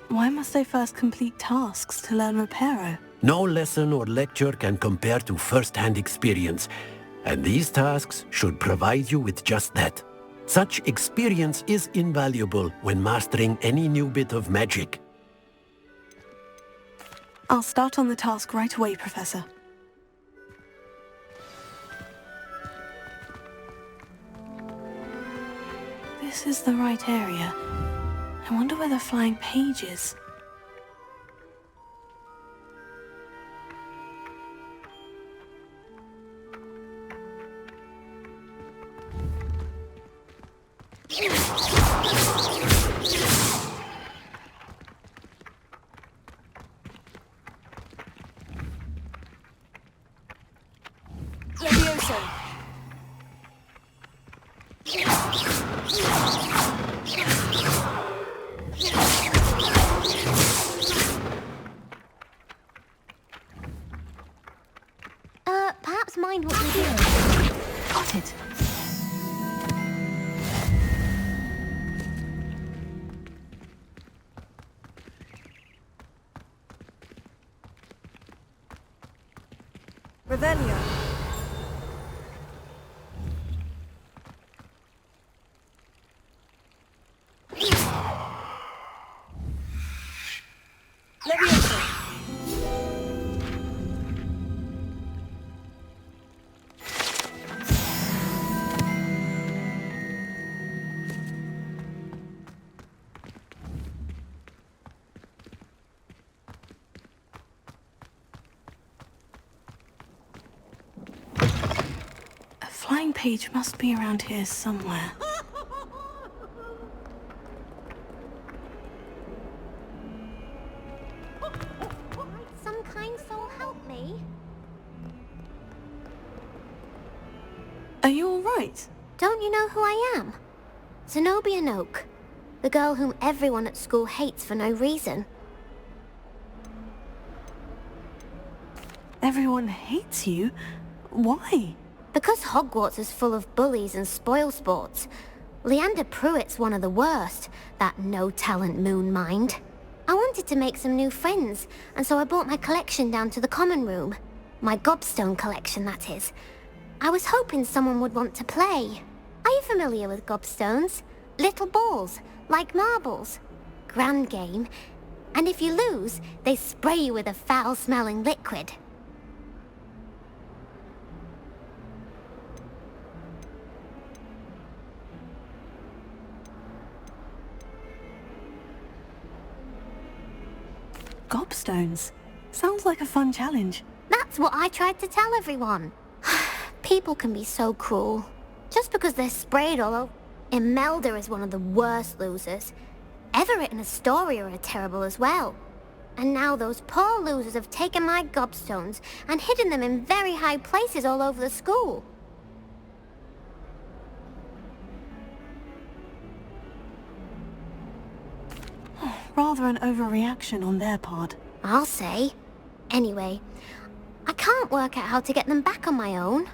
Speaker 2: Why must I first complete tasks to learn Reparo?
Speaker 16: No lesson or lecture can compare to first-hand experience, and these tasks should provide you with just that. Such experience is invaluable when mastering any new bit of magic.
Speaker 2: I'll start on the task right away, Professor. This is the right area. I wonder where the flying page is.
Speaker 12: Levioso!
Speaker 3: Perhaps mind what you're doing.
Speaker 2: Got it.
Speaker 12: Revelio. Levioso.
Speaker 2: A flying page must be around here somewhere.
Speaker 3: Some kind soul help me.
Speaker 2: Are you all right?
Speaker 3: Don't you know who I am? Zenobia Noak, the girl whom everyone at school hates for no reason.
Speaker 2: Everyone hates you? Why?
Speaker 3: Because Hogwarts is full of bullies and spoilsports. Leander Pruitt's one of the worst, that no-talent moon mind. I wanted to make some new friends, and so I brought my collection down to the common room. My gobstone collection, that is. I was hoping someone would want to play. Are you familiar with gobstones? Little balls, like marbles. Grand game. And if you lose, they spray you with a foul-smelling liquid.
Speaker 2: Gobstones. Sounds like a fun challenge.
Speaker 3: That's what I tried to tell everyone. People can be so cruel. Just because they're sprayed all over. Imelda is one of the worst losers. Everett and Astoria are terrible as well. And now those poor losers have taken my gobstones and hidden them in very high places all over the school.
Speaker 2: Rather an overreaction on their part.
Speaker 3: I'll say. Anyway, I can't work out how to get them back on my own.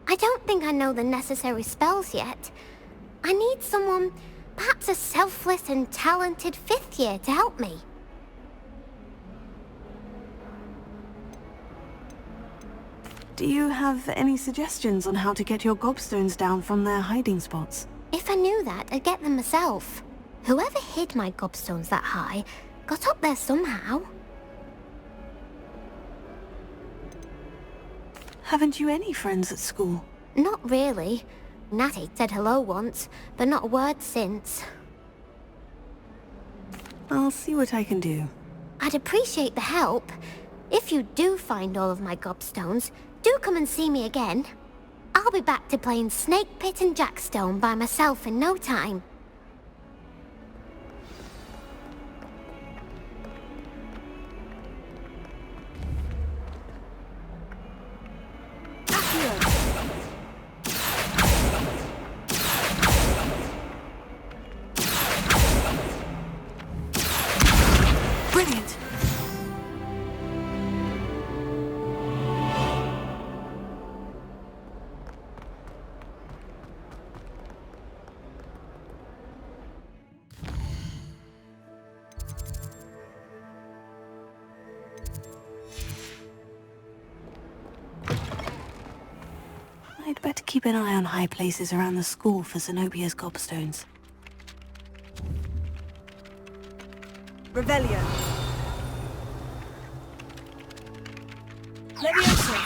Speaker 3: I don't think I know the necessary spells yet. I need someone, perhaps a selfless and talented 5th year to help me.
Speaker 2: Do you have any suggestions on how to get your gobstones down from their hiding spots?
Speaker 3: If I knew that, I'd get them myself. Whoever hid my gobstones that high got up there somehow.
Speaker 2: Haven't you any friends at school?
Speaker 3: Not really. Natty said hello once, but not a word since.
Speaker 2: I'll see what I can do.
Speaker 3: I'd appreciate the help. If you do find all of my gobstones, do come and see me again. I'll be back to playing Snake Pit and Jackstone by myself in no time.
Speaker 2: Brilliant! I'd better keep an eye on high places around the school for Zenobia's gobstones.
Speaker 12: Revelio. Leviosa.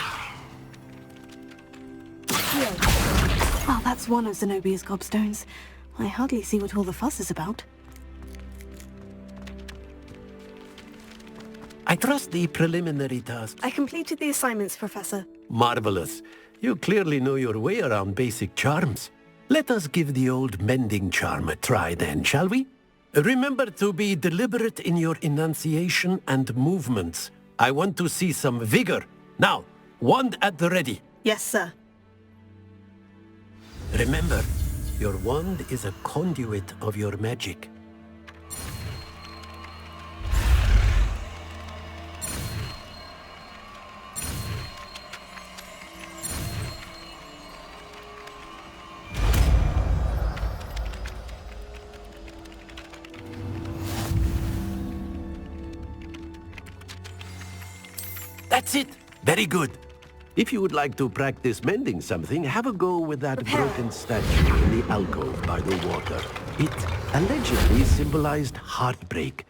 Speaker 2: Well, that's one of Zenobia's gobstones. I hardly see what all the fuss is about.
Speaker 16: I trust the preliminary tasks.
Speaker 2: I completed the assignments, Professor.
Speaker 16: Marvelous. You clearly know your way around basic charms. Let us give the old mending charm a try then, shall we? Remember to be deliberate in your enunciation and movements. I want to see some vigor. Now, wand at the ready.
Speaker 2: Yes, sir.
Speaker 16: Remember, your wand is a conduit of your magic. That's it. Very good. If you would like to practice mending something, have a go with that broken statue in the alcove by the water. It allegedly symbolized heartbreak.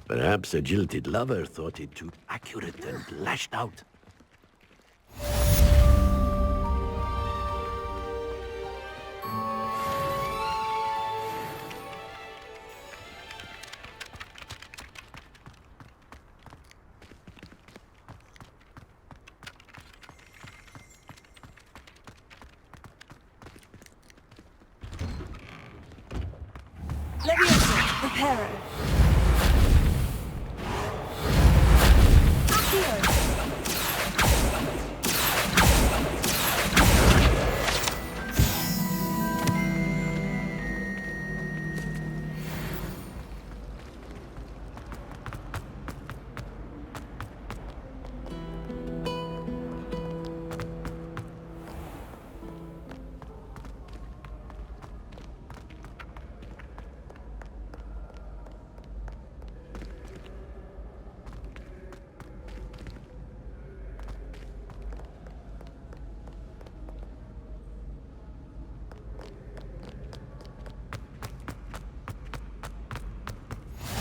Speaker 16: Perhaps a jilted lover thought it too accurate and lashed out.
Speaker 12: Leviosa. Reparo.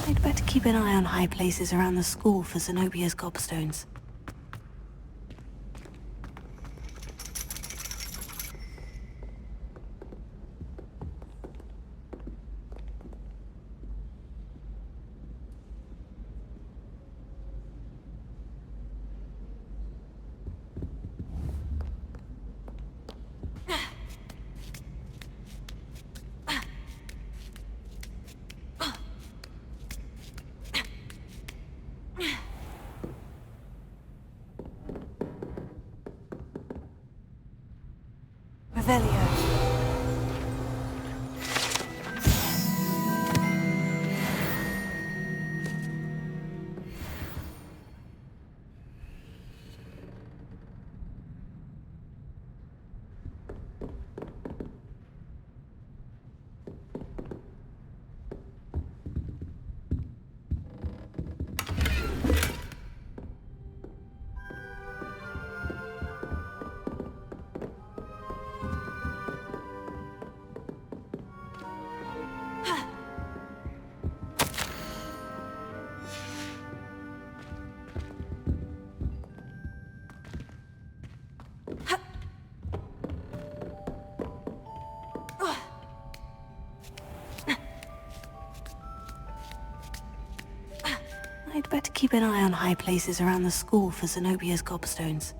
Speaker 2: I'd better keep an eye on high places around the school for Zenobia's gobstones.
Speaker 12: Revelio.
Speaker 2: I'd better keep an eye on high places around the school for Zenobia's gobstones.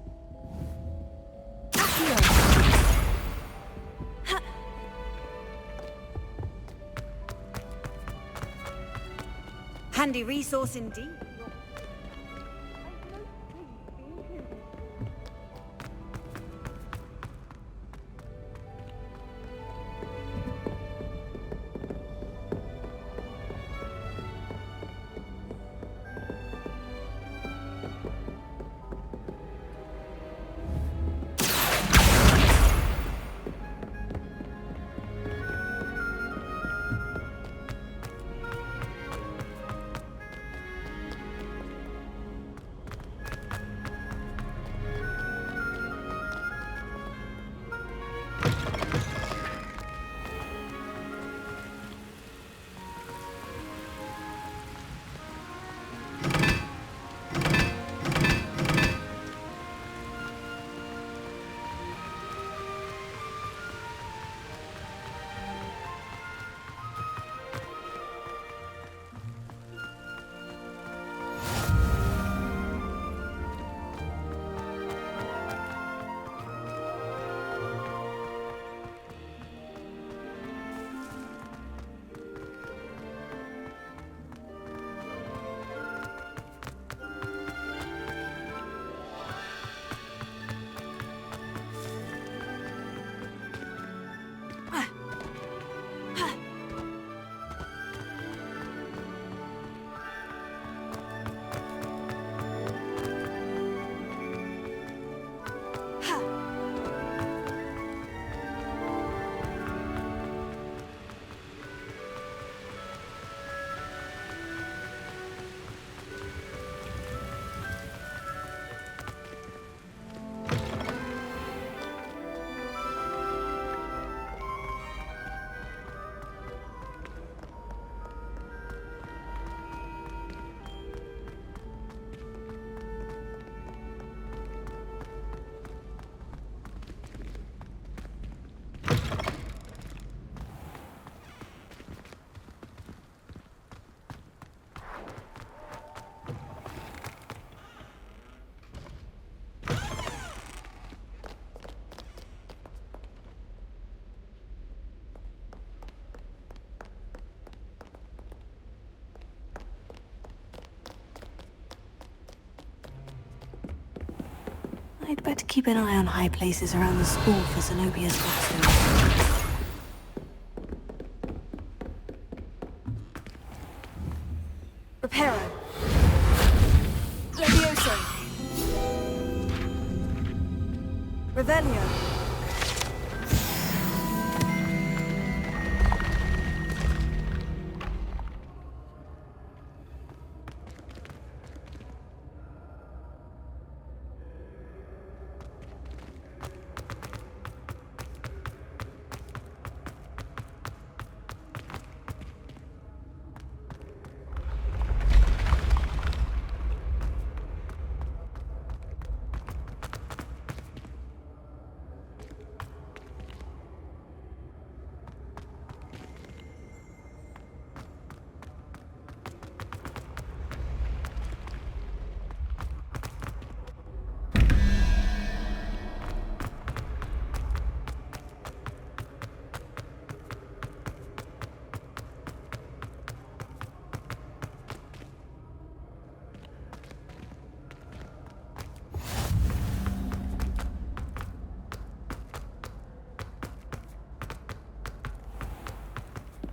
Speaker 12: Handy resource indeed.
Speaker 2: I'd better keep an eye on high places around the school for Zenobia's gobstones.
Speaker 12: Reparo. Levioso. Revelio.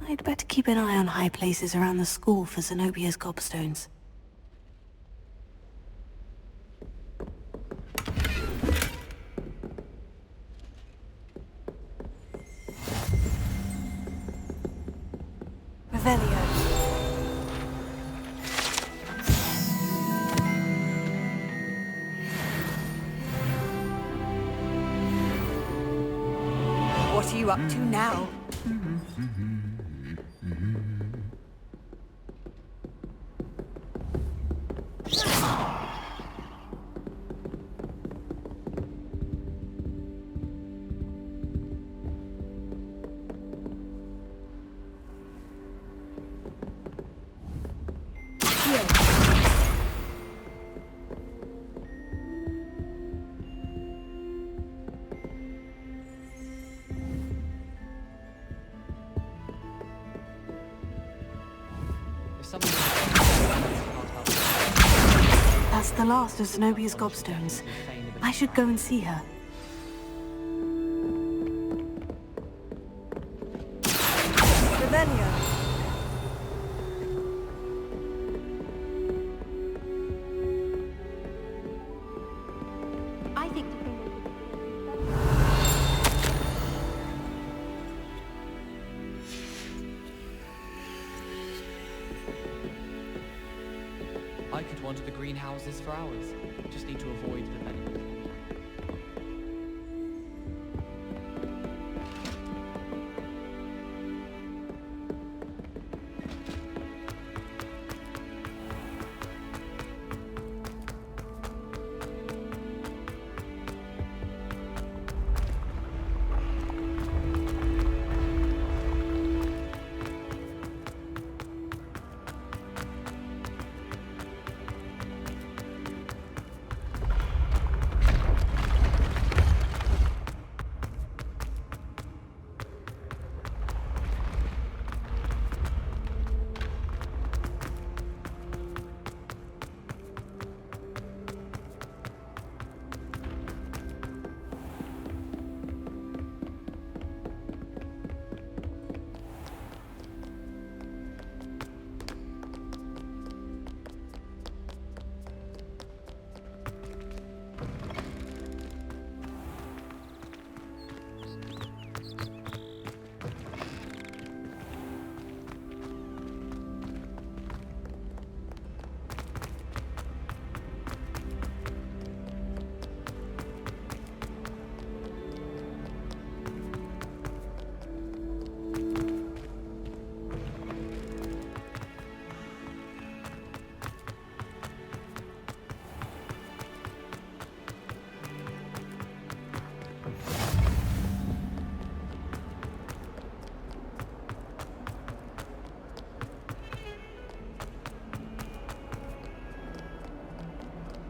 Speaker 2: I'd better keep an eye on high places around the school for Zenobia's gobstones.
Speaker 12: Revelio. What are you up to now?
Speaker 2: That's the last of Zenobia's gobstones. I should go and see her.
Speaker 12: Revelio.
Speaker 11: I think
Speaker 14: I could wander the greenhouses for hours. Just need to avoid the venom.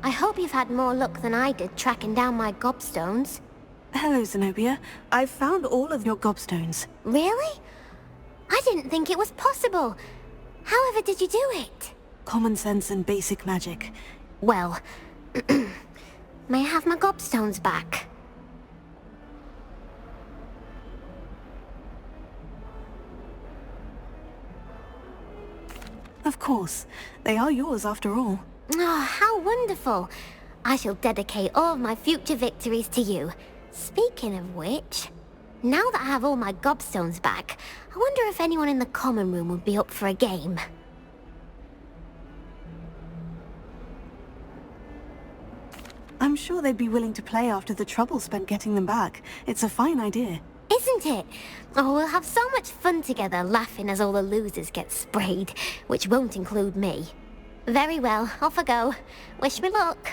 Speaker 3: I hope you've had more luck than I did tracking down my gobstones.
Speaker 2: Hello, Zenobia. I've found all of your gobstones.
Speaker 3: Really? I didn't think it was possible. However did you do it?
Speaker 2: Common sense and basic magic.
Speaker 3: Well, May I have my gobstones back?
Speaker 2: Of course. They are yours after all.
Speaker 3: Oh, how wonderful. I shall dedicate all of my future victories to you. Speaking of which, now that I have all my gobstones back, I wonder if anyone in the common room would be up for a game.
Speaker 2: I'm sure they'd be willing to play after the trouble spent getting them back. It's a fine idea.
Speaker 3: Isn't it? Oh, we'll have so much fun together laughing as all the losers get sprayed, which won't include me. Very well, off I go. Wish me luck.